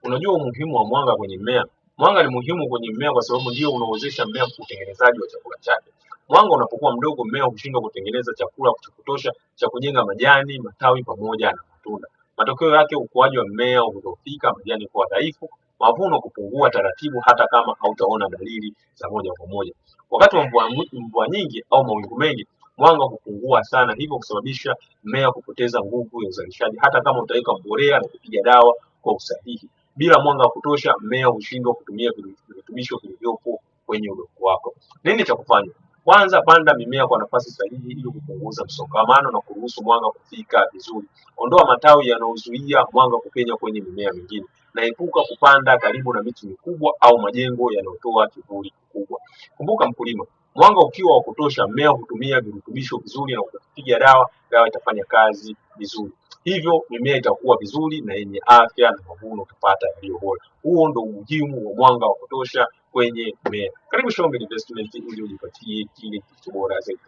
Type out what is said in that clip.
Unajua umuhimu wa mwanga kwenye mmea? Mwanga ni muhimu kwenye mmea kwa sababu ndio unaowezesha mmea utengenezaji wa chakula chake. Mwanga unapokuwa mdogo, mmea hushindwa kutengeneza chakula cha kutosha cha kujenga majani, matawi pamoja na matunda. Matokeo yake ukuaji wa mmea hudhoofika, majani kuwa dhaifu, mavuno kupungua taratibu hata kama hautaona dalili za moja kwa moja. Wakati wa mvua nyingi au mawingu mengi, mwanga hupungua sana, hivyo kusababisha mmea kupoteza nguvu ya uzalishaji hata kama utaweka mbolea na kupiga dawa kwa usahihi. Bila mwanga wa kutosha, mmea hushindwa kutumia virutubisho vilivyopo kwenye udongo wako. Nini cha kufanya? Kwanza, panda mimea kwa nafasi sahihi ili kupunguza msongamano na kuruhusu mwanga kufika vizuri. Ondoa matawi yanayozuia mwanga kupenya kwenye mimea mingine, na epuka kupanda karibu na miti mikubwa au majengo yanayotoa kivuli kikubwa. Kumbuka mkulima, mwanga ukiwa wa kutosha, mmea hutumia virutubisho vizuri na ukipiga dawa itafanya kazi vizuri. Hivyo mimea itakuwa vizuri na yenye afya na mavuno utapata yaliyo bora. Huo ndo umuhimu wa mwanga wa kutosha kwenye mmea. Karibu Shombe Investment ili ujipatie kile kilicho bora zaidi.